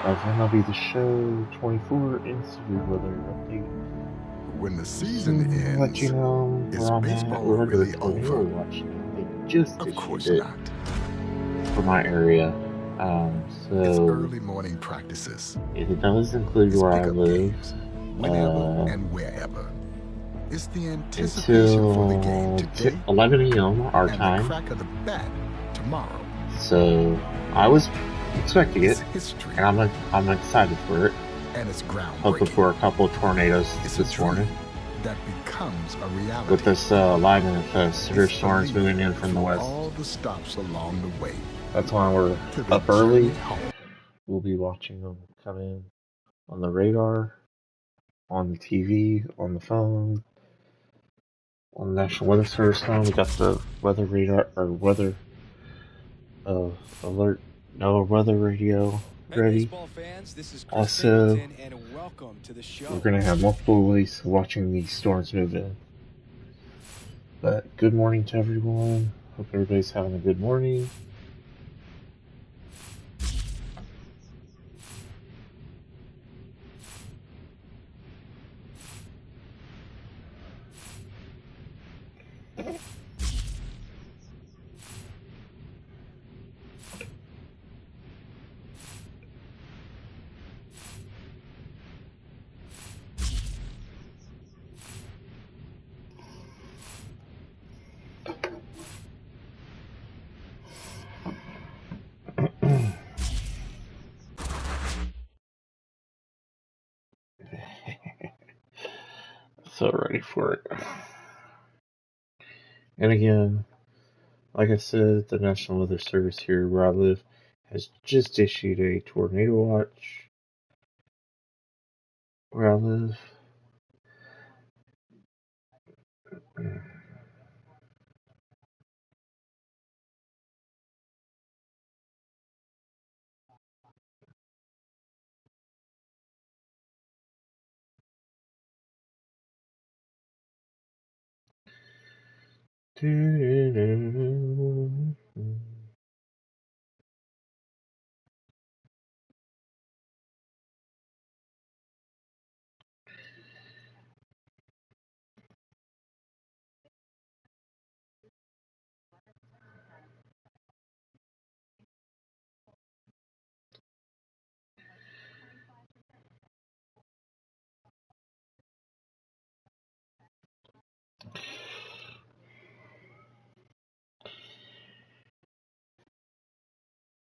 of MLB The Show 24 Instant Weather Update. When the season Soon I'll let you ends, know is where I'm at. baseball We're under a really tornado over? watch now. They just Of issued course it not. for my area. It's So early morning practices. it does include It's where I pickup live. games, whenever and wherever. It's the anticipation for the game Until today 11 a.m. our and the time. crack of the bat tomorrow. So I was expecting It's it, history and I'm excited for it. and it's Hoping groundbreaking. for a couple of tornadoes It's a this dream morning. that becomes a reality. With this alignment of severe It's storms believed moving in from the through west. all the stops along the way. That's why we're To the up early. journey home. We'll be watching them come in on the radar, on the TV, on the phone, on the National Weather Service phone. We got the weather radar or weather alert, no weather radio ready. Also, we're gonna have multiple ways of watching these storms move in. But good morning to everyone. Hope everybody's having a good morning. So ready for it. And again, like I said, the National Weather Service here where I live has just issued a tornado watch where I live.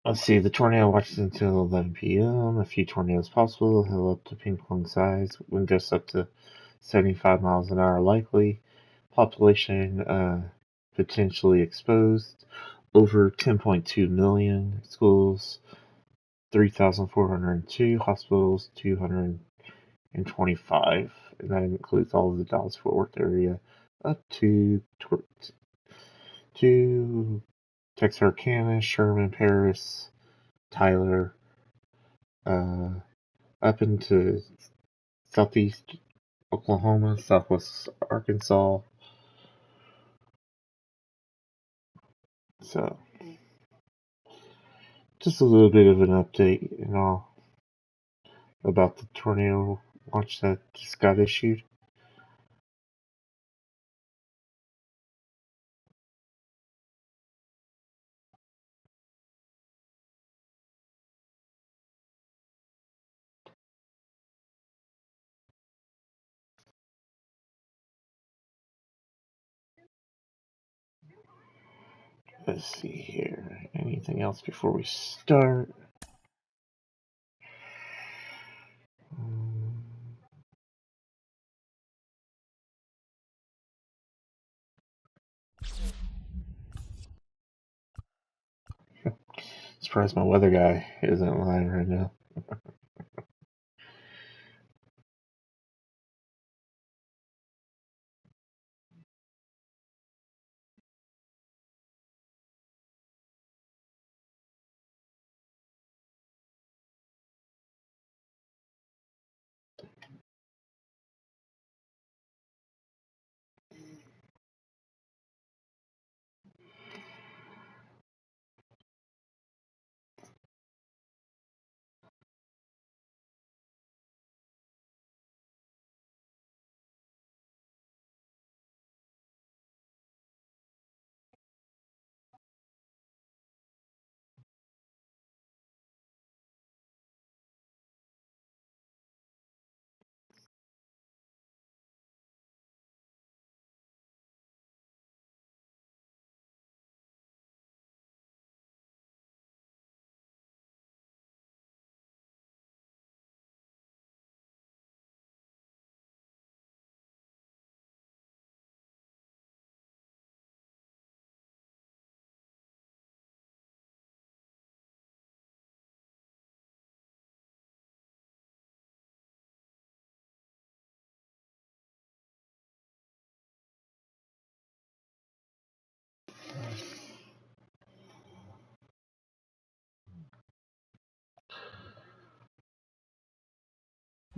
Let's see, the tornado watch is until 11 p.m. A few tornadoes possible, hill up to ping pong size, wind gusts up to 75 miles an hour likely, population potentially exposed, over 10.2 million, schools 3,402, hospitals 225, and that includes all of the Dallas-Fort Worth area up to Texarkana, Sherman, Paris, Tyler, up into southeast Oklahoma, southwest Arkansas. So, just a little bit of an update and all about the tornado watch that just got issued. Let's see here. Anything else before we start? Surprised my weather guy isn't live right now.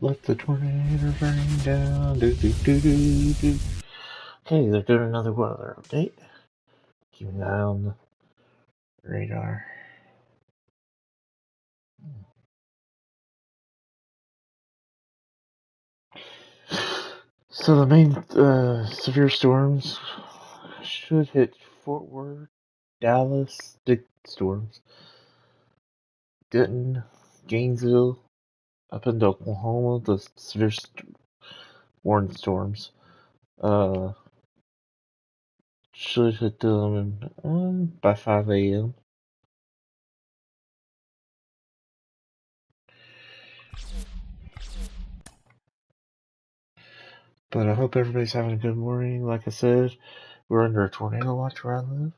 Let the tornado rain down. Do, do, do, do, do. Okay, they're doing another weather update. Keep an eye on the radar. So the main severe storms should hit Fort Worth, Dallas, big storms, Denton, Gainesville, up into Oklahoma, the severe warning storms. Should hit them by 5 a.m. But I hope everybody's having a good morning. Like I said, we're under a tornado watch where I live,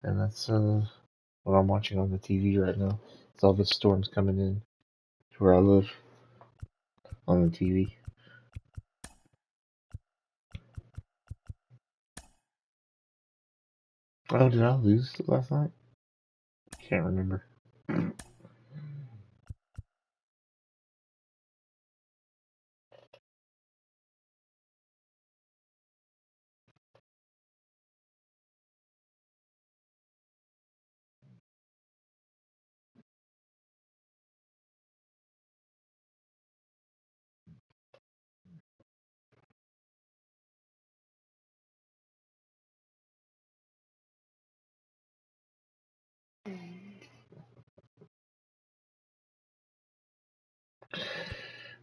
and that's what I'm watching on the TV right now. It's all the storms coming in to where I live on the TV. Oh, did I lose last night? Can't remember.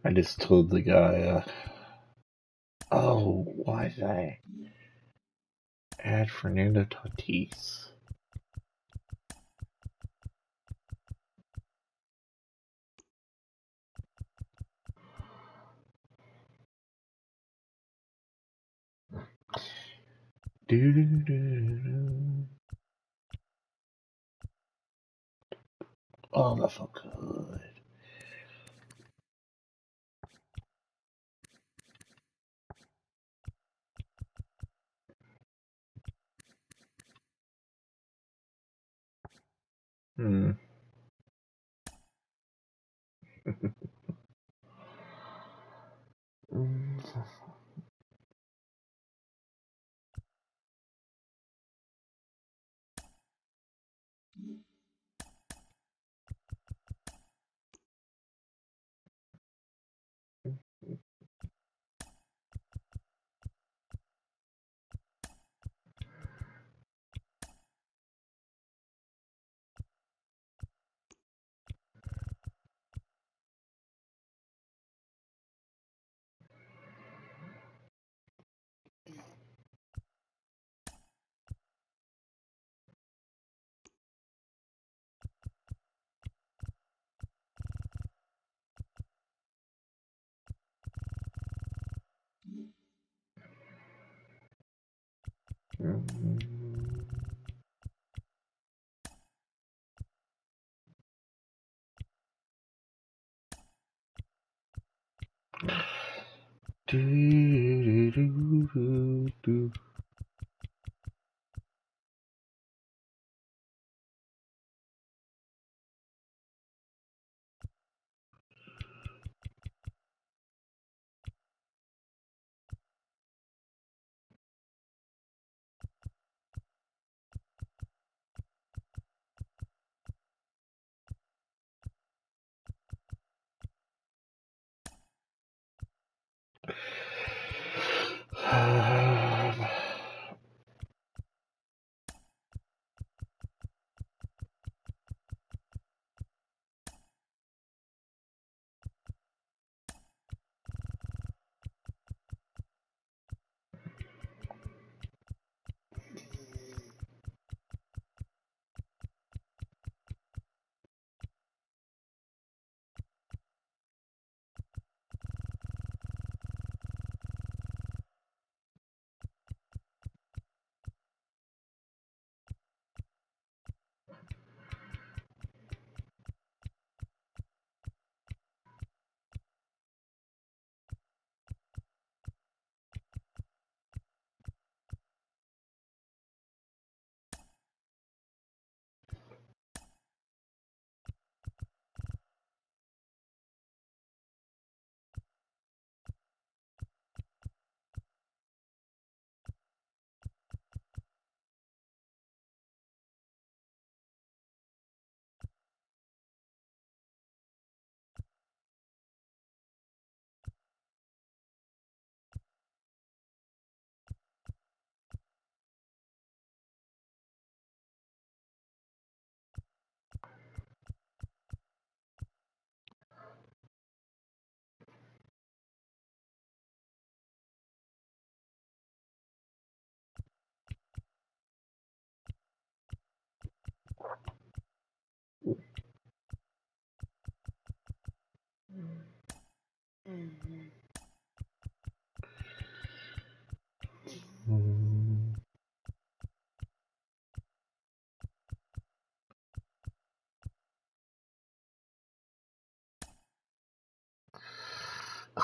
I just told the guy, oh, why did I add Fernando Tatis? Oh, that felt good. Hmm.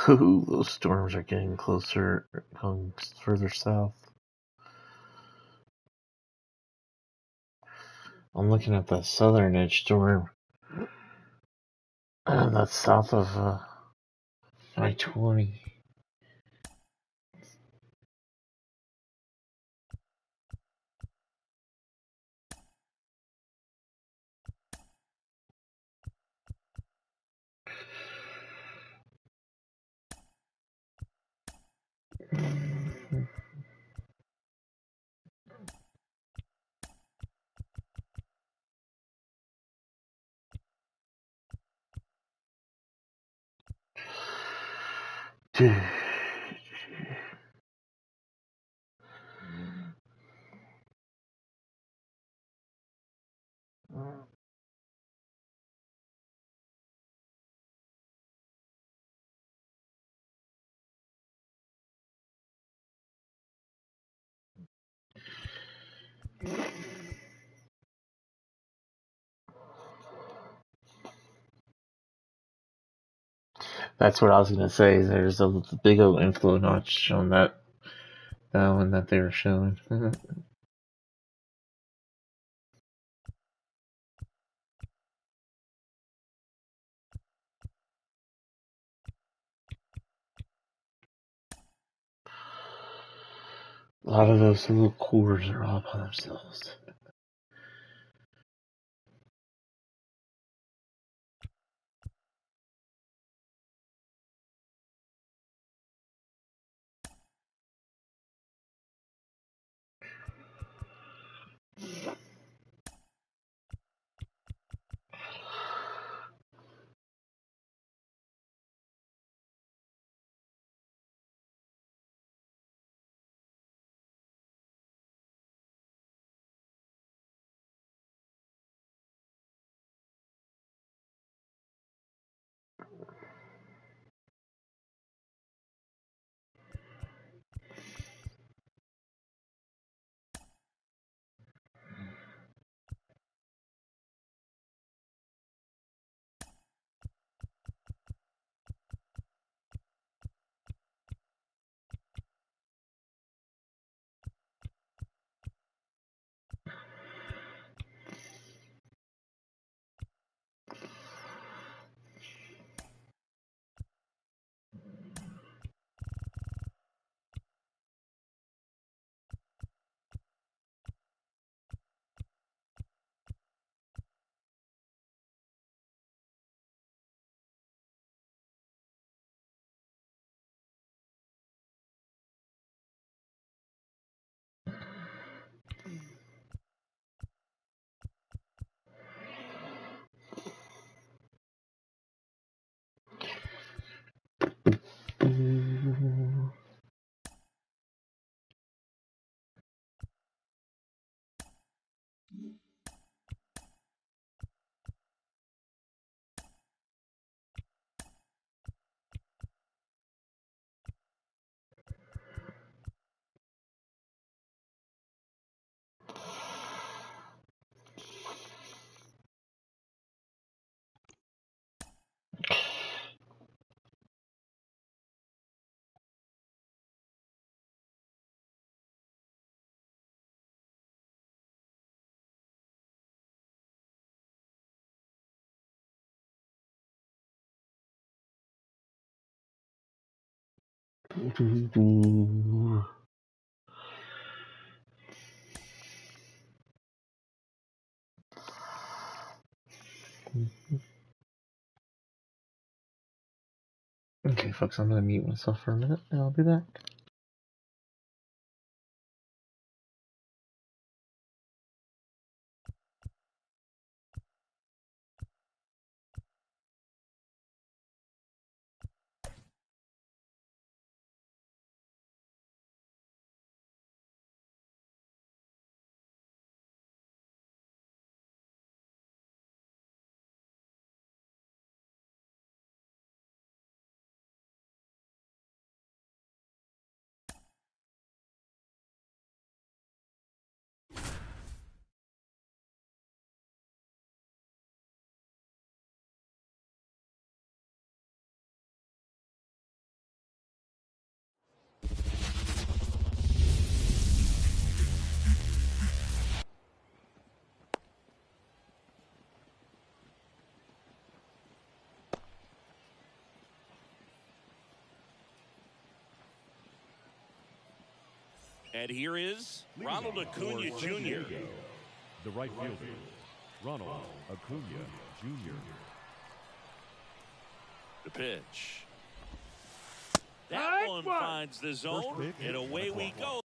Ooh, those storms are getting closer, going further south. I'm looking at the southern edge storm. That's south of I-20. That's what I was gonna say. There's a big old inflow notch on that one that they were showing. A lot of those little cores are all by themselves. Okay, folks, I'm gonna mute myself for a minute, and I'll be back. And here is Ronald Acuna Jr. The right fielder, Ronald Acuna Jr. The pitch. That one finds the zone, and away we go.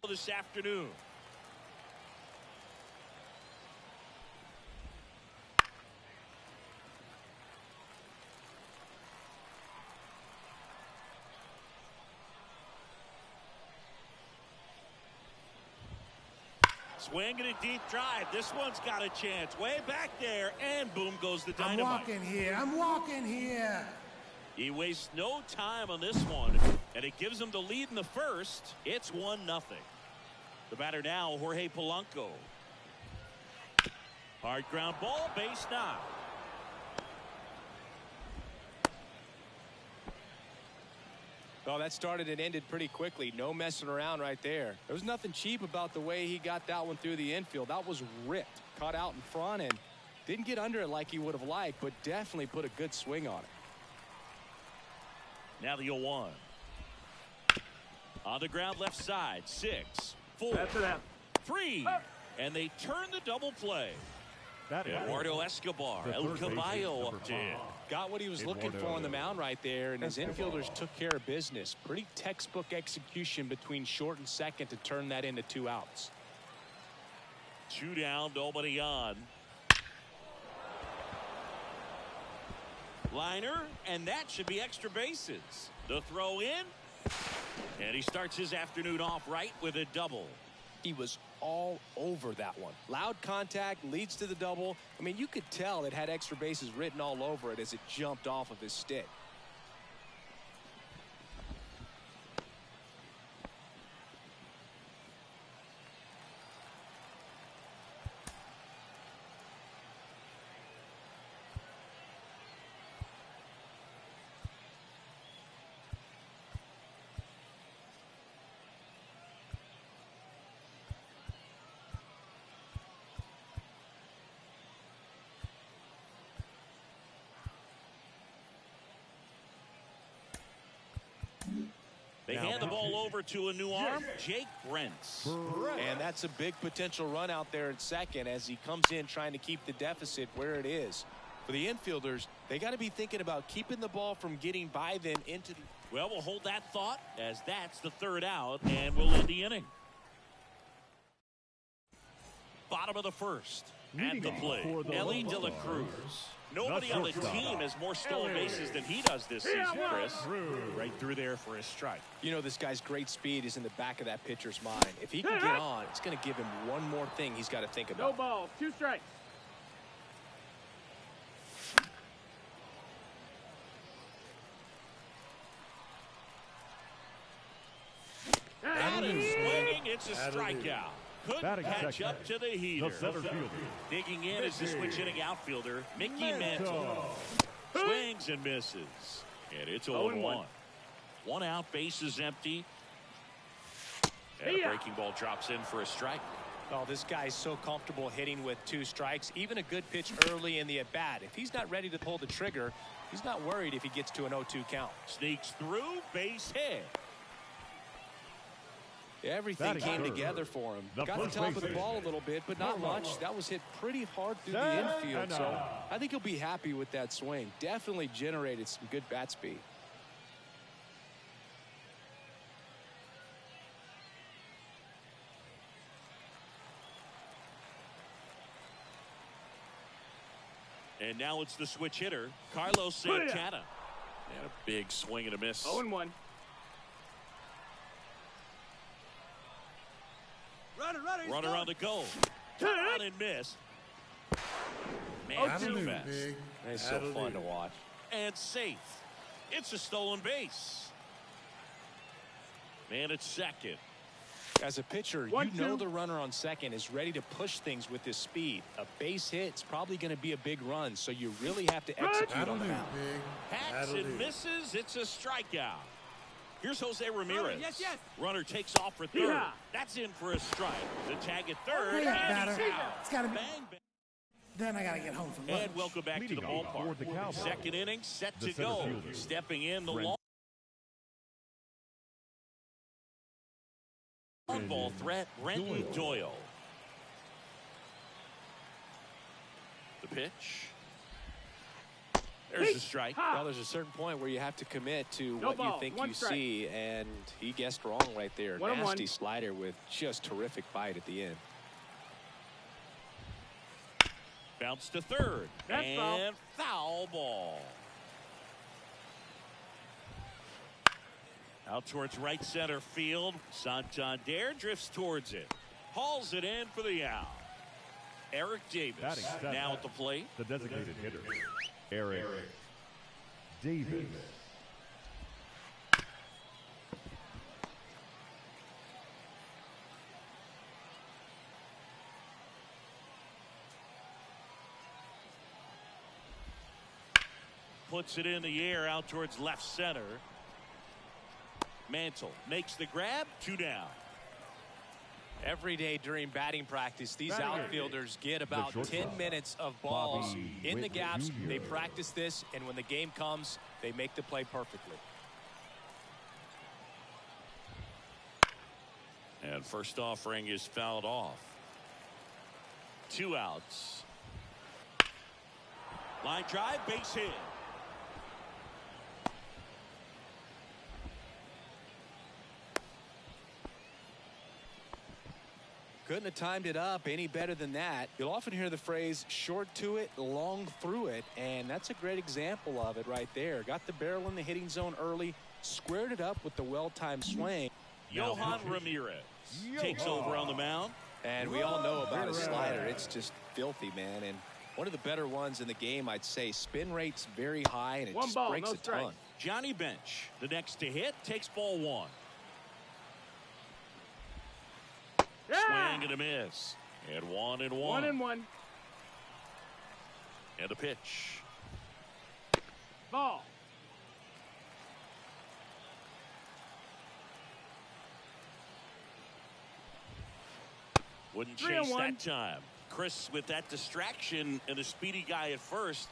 This afternoon. Swinging a deep drive. This one's got a chance. Way back there, and boom goes the dynamite. I'm walking here. He wastes no time on this one, and it gives him the lead in the first. It's 1-0. The batter now, Jorge Polanco. Hard ground ball, base knock. Well, that started and ended pretty quickly. No messing around right there. There was nothing cheap about the way he got that one through the infield. That was ripped. Caught out in front and didn't get under it like he would have liked, but definitely put a good swing on it. Now the 0-1. On the ground left side. 6, 4, 3. And they turn the double play. Eduardo Escobar, El Caballo up to it. Got what he was looking for on the mound right there, and his infielders took care of business. Pretty textbook execution between short and second to turn that into 2 outs. 2 down, nobody on. Liner, and that should be extra bases. The throw in, and he starts his afternoon off right with a double. He was all over that one. Loud contact leads to the double. I mean, you could tell it had extra bases written all over it as it jumped off of his stick. They hand the ball over to a new arm, Jake Brentz. And that's a big potential run out there at second as he comes in trying to keep the deficit where it is. For the infielders, they got to be thinking about keeping the ball from getting by them into the... Well, we'll hold that thought as that's the 3rd out, and we'll end the inning. Bottom of the 1st. At the plate, Ellie De La Cruz. Nobody on the team has more stolen bases than he does this season, Chris. Right through there for his strike. You know, this guy's great speed is in the back of that pitcher's mind. If he can get on, it's going to give him one more thing he's got to think about. No balls, 2 strikes. Out and swinging, it's a strikeout. Couldn't catch up to the heater. Digging in is the switch hitting outfielder, Mickey Mantle. Swings and misses. And it's 0-1. 1 out, base is empty. And a breaking ball drops in for a strike. Oh, this guy's so comfortable hitting with 2 strikes. Even a good pitch early in the at-bat. If he's not ready to pull the trigger, he's not worried if he gets to an 0-2 count. Sneaks through, base hit. Everything came together for him. Got the top of the ball a little bit, but not much. That was hit pretty hard through the infield, so I think he'll be happy with that swing. Definitely generated some good bat speed. And now it's the switch hitter, Carlos Santana. And a big swing and a miss. 0-1. Runner on the go. Turn and miss. Man, too fast. It's so fun to watch. And safe. It's a stolen base. Man at second. As a pitcher, you know the runner on second is ready to push things with his speed. A base hit's probably going to be a big run, so you really have to execute on the mound. Hacks and misses. It's a strikeout. Here's Jose Ramirez. Yes, yes. Runner takes off for third. Yeah. That's in for a strike. The tag at third. It And matter. he's out. It's gotta be. Bang, bang. Then I gotta get home from lunch. And welcome back to the Leading off for the ballpark. Cowboys. Second inning set The to center go. fielder, Stepping in the Brent. long ball threat, Brenton Doyle. The pitch. There's a strike. Well, there's a certain point where you have to commit to No what ball, you think one you strike. see, and he guessed wrong right there. 1-1. Nasty slider with just terrific bite at the end. Bounce to third. That's and foul ball. Out towards right center field. Santander drifts towards it. Hauls it in for the out. Eric Davis Batting seventh. now at the plate. The designated hitter, Eric Davis. Puts it in the air out towards left center. Mantle makes the grab. 2 down. Every day during batting practice, these Batting outfielders get about The 10 shortstop, minutes of balls Bobby in the Witt gaps. Jr. They practice this, and when the game comes, they make the play perfectly. And first offering is fouled off. 2 outs. Line drive, base hit. Couldn't have timed it up any better than that. You'll often hear the phrase short to it, long through it, and that's a great example of it right there. Got the barrel in the hitting zone early, squared it up with the well-timed swing. Johan Ramirez takes over on the mound. And we all know about his slider. It's just filthy, man. And one of the better ones in the game, I'd say. Spin rate's very high, and it One just ball, breaks no a ton. strike. Johnny Bench, the next to hit, takes ball 1. Swing and a miss. And 1-1. 1-1. And a pitch. Ball. Wouldn't chase 3-1. that time. Chris with that distraction and a speedy guy at first.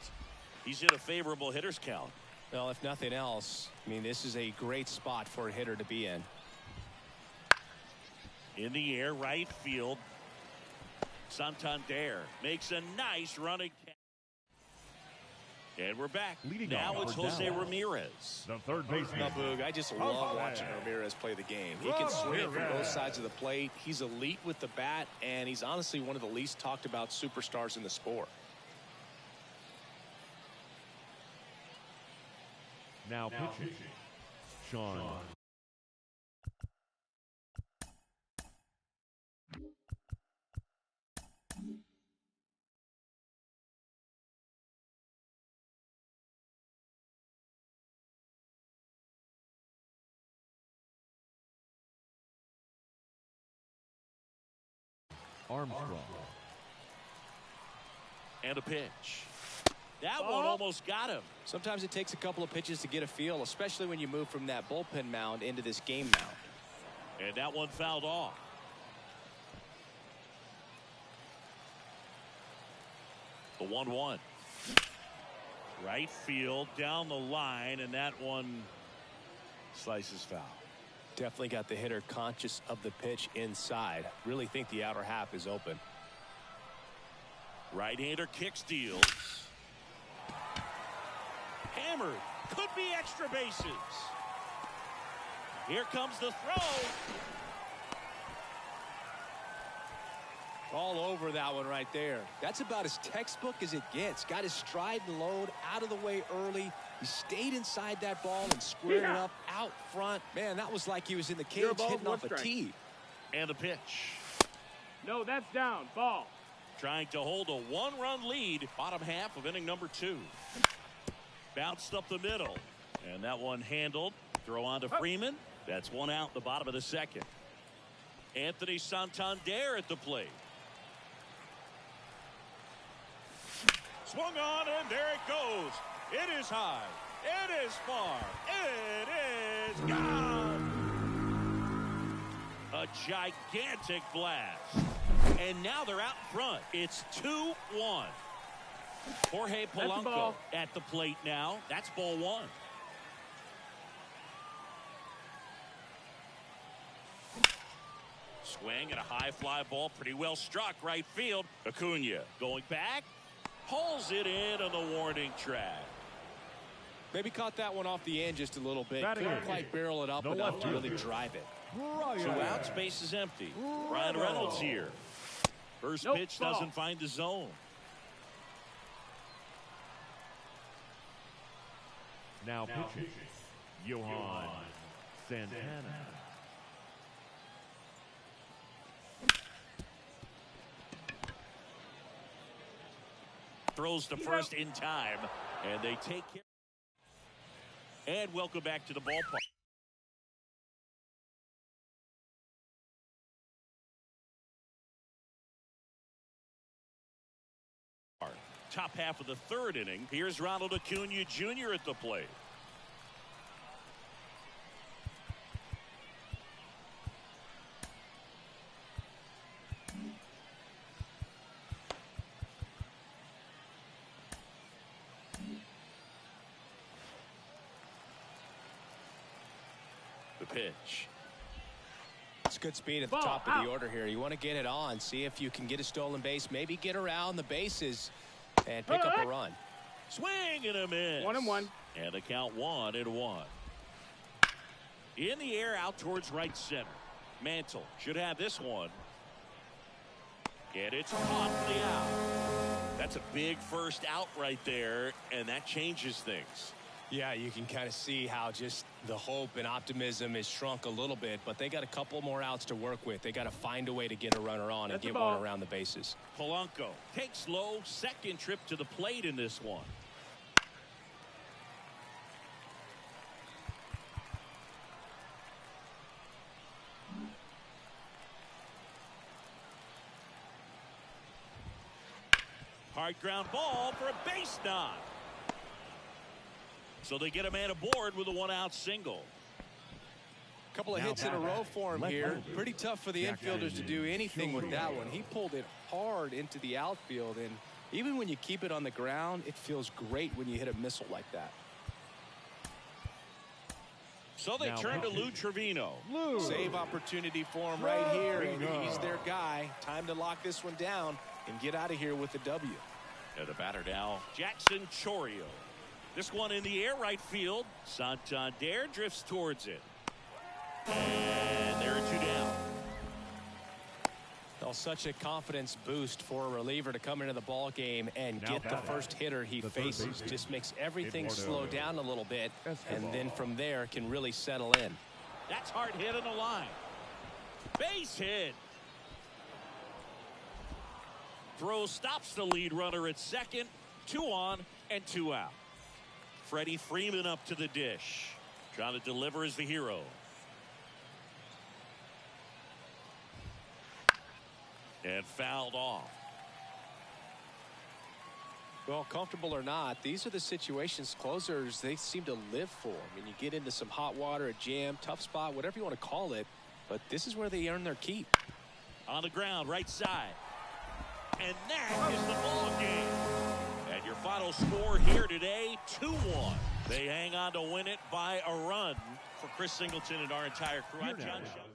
He's in a favorable hitter's count. Well, if nothing else, I mean, this is a great spot for a hitter to be in. In the air, right field. Santander makes a nice running catch. And we're back. Leading now off it's for Jose Dallas, Ramirez. the third baseman. Now, Boog, I just love watching Ramirez play the game. He can swing it from both sides of the plate. He's elite with the bat, and he's honestly one of the least talked about superstars in the sport. Now pitching, Sean. Armstrong. And a pitch. That one almost got him. Sometimes it takes a couple of pitches to get a feel, especially when you move from that bullpen mound into this game mound. And that one fouled off. The 1-1. Right field down the line, and that one slices foul. Definitely got the hitter conscious of the pitch inside. Really think the outer half is open. Right-hander kick steals. Hammered. Could be extra bases. Here comes the throw. All over that one right there. That's about as textbook as it gets. Got his stride and load out of the way early. He stayed inside that ball and squared it up out front. Man, that was like he was in the cage hitting off a tee. And a pitch. No, that's down. Ball. Trying to hold a 1-run lead. Bottom half of inning number 2. Bounced up the middle. And that one handled. Throw on to Freeman. That's 1 out in the bottom of the second. Anthony Santander at the plate. Swung on, and there it goes. It is high. It is far. It is gone. A gigantic blast. And now they're out front. It's 2-1. Jorge Polanco at the plate now. That's ball one. Swing and a high fly ball. Pretty well struck right field. Acuna going back. Pulls it in on the warning track. Maybe caught that one off the end just a little bit. Couldn't quite barrel it up enough to really drive it. 2 outs, base is empty. Ryan Reynolds here. First pitch doesn't find the zone. Now pitching, Johan Santana. Throws to first in time, and they take care. And welcome back to the ballpark. Top half of the third inning. Here's Ronald Acuna Jr. at the plate. The pitch. It's good speed at the top of the order here. You want to get it on, see if you can get a stolen base, maybe get around the bases and pick up a run. Swing and a miss. 1-1. And the count 1-1. In the air out towards right center. Mantle should have this one. And it's caught for the out. That's a big first out right there, and that changes things. Yeah, you can kind of see how just the hope and optimism is shrunk a little bit, but they got a couple more outs to work with. They got to find a way to get a runner on and get one around the bases. Polanco takes low, second trip to the plate in this one. Hard ground ball for a base knock. So they get a man aboard with a 1-out single. A couple of hits in a row for him here. Pretty tough for the infielders to do anything with that one. He pulled it hard into the outfield, and even when you keep it on the ground, it feels great when you hit a missile like that. So they turn to Lou Trevino. Save opportunity for him right here, and he's their guy. Time to lock this one down and get out of here with the W. And the batter now, Jackson Chourio. This one in the air right field. Santander drifts towards it. And there are 2 down. Well, such a confidence boost for a reliever to come into the ball game and get the first hitter he faces. Just makes everything slow down a little bit, and then from there can really settle in. That's hard hit on the line. Base hit. Throw stops the lead runner at second. 2 on and 2 out. Freddie Freeman up to the dish. Trying to deliver as the hero. And fouled off. Well, comfortable or not, these are the situations closers they seem to live for. I mean, you get into some hot water, a jam, tough spot, whatever you want to call it, but this is where they earn their keep. On the ground, right side. And that is the ball game. And your final score here today, 2-1. They hang on to win it by a run. For Chris Singleton and our entire crew, I'm John Shelton.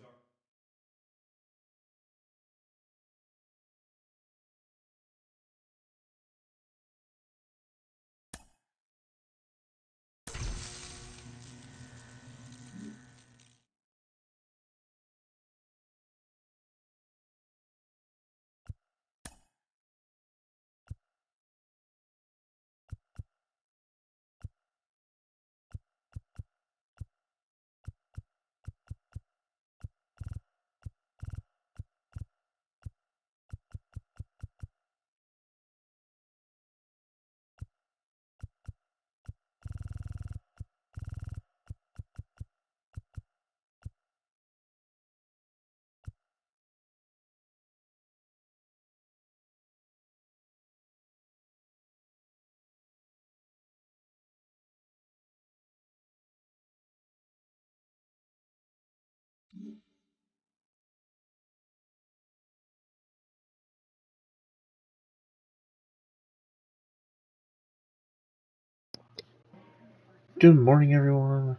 Good morning, everyone.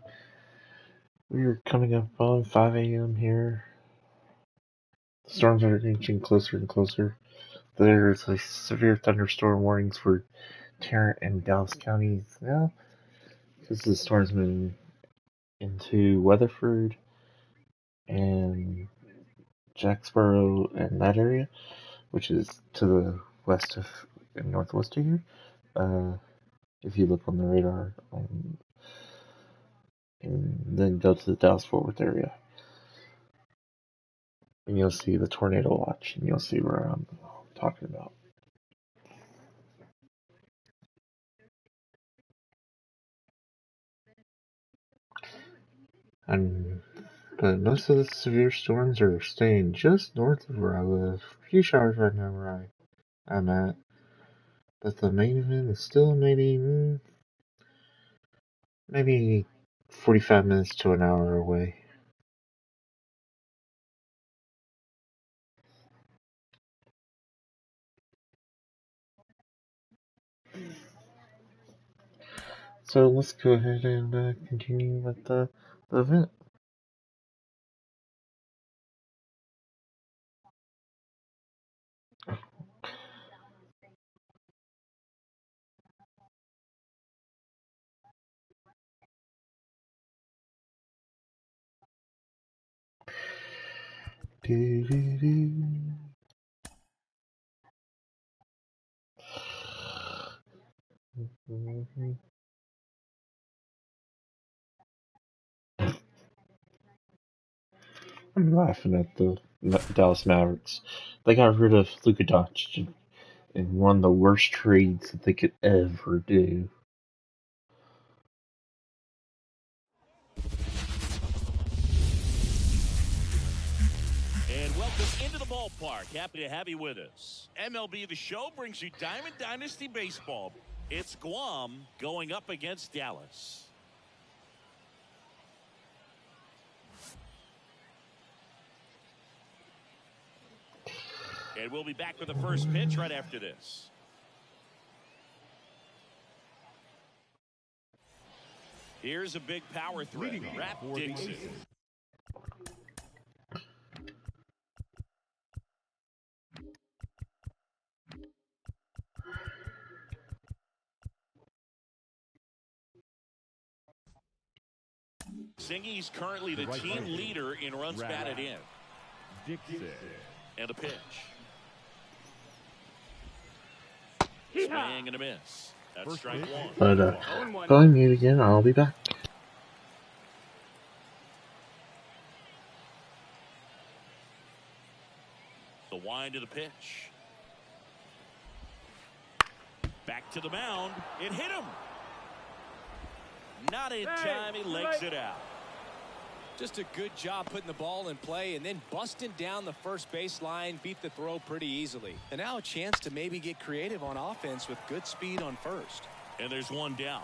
We're coming up on 5 a.m. here. The storms are inching closer and closer. There's a severe thunderstorm warnings for Tarrant and Dallas counties now, because the storm's moving into Weatherford and Jacksboro and that area, which is to the west of and northwest of here. If you look on the radar, and then go to the Dallas-Fort Worth area, and you'll see the tornado watch, and you'll see where I'm talking about. But most of the severe storms are staying just north of where I live. A few showers right now where I'm at. But the main event is still maybe 45 minutes to an hour away. So let's go ahead and continue with the event. I'm laughing at the Dallas Mavericks. They got rid of Luka Doncic in one of the worst trades that they could ever do. And welcome into the ballpark. Happy to have you with us. MLB The Show brings you Diamond Dynasty Baseball. It's Guam going up against Dallas. And we'll be back with the first pitch right after this. Here's a big power threat. Rap Dixon. Singy's currently the team leader in runs batted in. Dixon. And a pitch. Swing and a miss. That's strike one. But going mute again, I'll be back. The wind of the pitch. Back to the mound. It hit him. Not in time. He legs it out. Just a good job putting the ball in play and then busting down the first baseline, beat the throw pretty easily. And now a chance to maybe get creative on offense with good speed on first. And there's one down.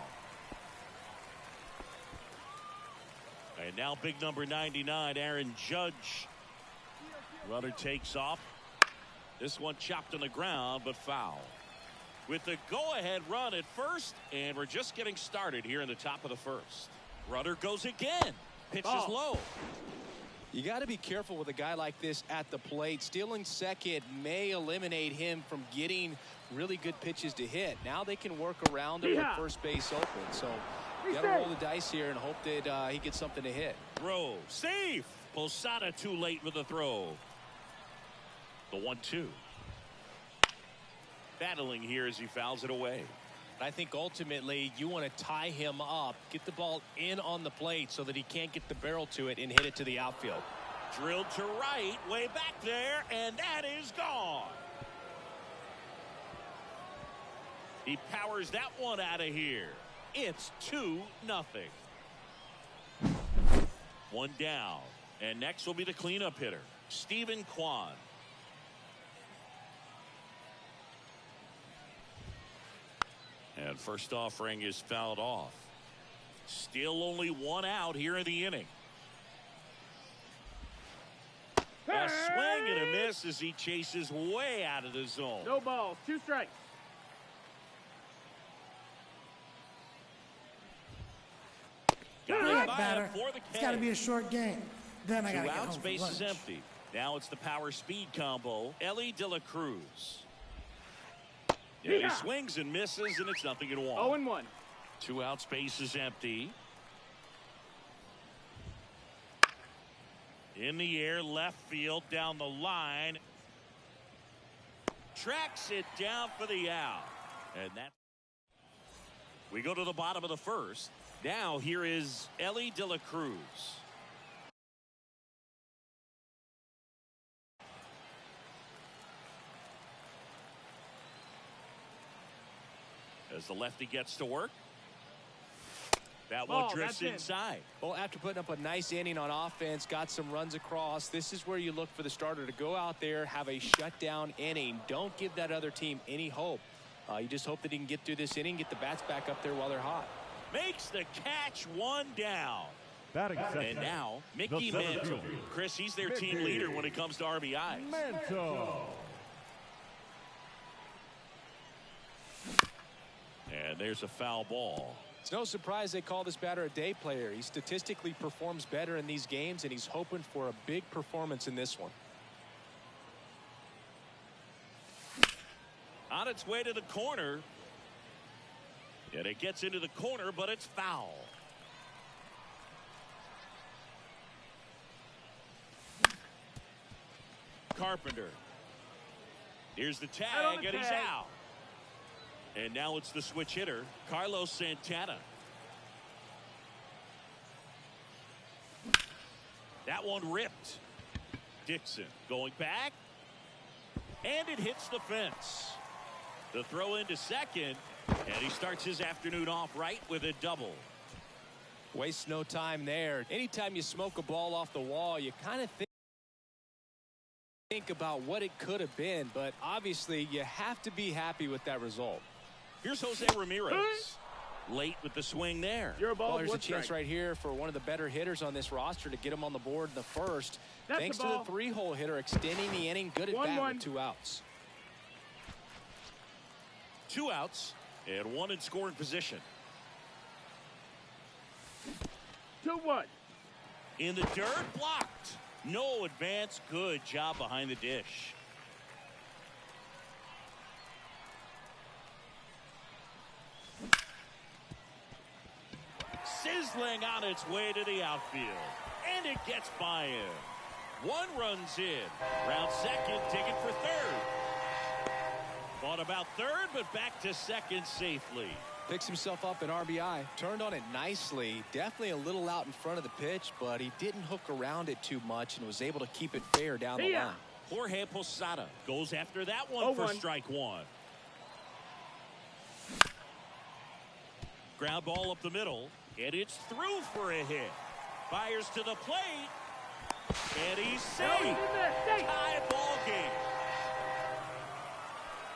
And now big number 99, Aaron Judge. Runner takes off. This one chopped on the ground, but foul. With the go-ahead run at first, and we're just getting started here in the top of the first. Runner goes again. Pitch is low. You got to be careful with a guy like this at the plate. Stealing second may eliminate him from getting really good pitches to hit. Now they can work around him with first base open. So you got to roll the dice here and hope that he gets something to hit. Throw. Safe. Posada too late with the throw. The 1-2. Battling here as he fouls it away. I think ultimately you want to tie him up, get the ball in on the plate so that he can't get the barrel to it and hit it to the outfield. Drilled to right, way back there, and that is gone. He powers that one out of here. It's 2-0. One down, and next will be the cleanup hitter, Stephen Kwan. And first offering is fouled off. Still only one out here in the inning. A swing and a miss as he chases way out of the zone. No balls, 2 strikes. batter. It's got to be a short game. Then I got to get home Two outs, for base lunch. is empty. Now it's the power speed combo. Ellie De La Cruz. And he swings and misses, and it's 0-1. 0-1. 2 outs, base is empty. In the air, left field, down the line. Tracks it down for the out. And that. We go to the bottom of the first. Now here is Ellie De La Cruz. As the lefty gets to work. That one drifts inside. Well, after putting up a nice inning on offense, got some runs across, this is where you look for the starter to go out there, have a shutdown inning. Don't give that other team any hope. You just hope that he can get through this inning, get the bats back up there while they're hot. Makes the catch, 1 down. And now, Mickey Mantle. Chris, he's their team leader when it comes to RBIs. Mantle. And there's a foul ball. It's no surprise they call this batter a day player. He statistically performs better in these games, and he's hoping for a big performance in this one. On its way to the corner. And it gets into the corner, but it's foul. Carpenter. Here's the tag, and he's out. And now it's the switch hitter, Carlos Santana. That one ripped. Dixon going back. And it hits the fence. The throw into second. And he starts his afternoon off right with a double. Waste no time there. Anytime you smoke a ball off the wall, you kind of think about what it could have been. But obviously, you have to be happy with that result. Here's Jose Ramirez. Late with the swing there. Well, there's a chance right here for one of the better hitters on this roster to get him on the board in the first. Thanks to the 3-hole hitter extending the inning. Good at bat with 2 outs. 2 outs and 1 in scoring position. 2-1. In the dirt, blocked. No advance. Good job behind the dish. Sizzling on its way to the outfield. And it gets by him. 1 runs in. Round second, digging for third. Thought about third, but back to second safely. Picks himself up an RBI. Turned on it nicely. Definitely a little out in front of the pitch, but he didn't hook around it too much and was able to keep it fair down the line. Jorge Posada goes after that one for strike 1. Ground ball up the middle, and it's through for a hit. Fires to the plate, and he's safe. Tie ball game.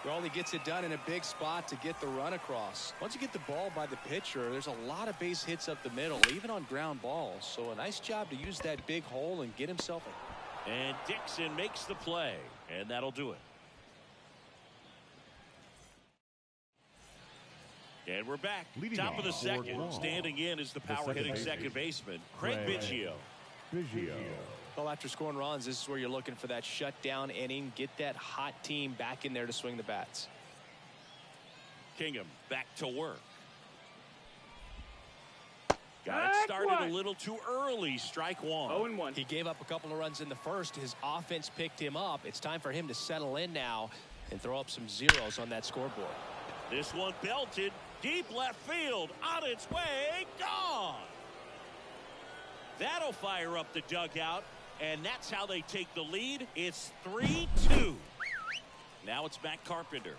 Raleigh gets it done in a big spot to get the run across. Once you get the ball by the pitcher, there's a lot of base hits up the middle, even on ground balls. So a nice job to use that big hole and get himself in. And Dixon makes the play, and that'll do it. And we're back. Top of the second. Standing in is the power hitting second baseman, Craig Biggio. Well, after scoring runs, this is where you're looking for that shutdown inning. Get that hot team back in there to swing the bats. Kingham back to work. Got it started a little too early. Strike 1. 0-1. He gave up a couple of runs in the first. His offense picked him up. It's time for him to settle in now and throw up some zeros on that scoreboard. This one belted deep left field. On its way. Gone. That'll fire up the dugout. And that's how they take the lead. It's 3-2. Now it's Matt Carpenter.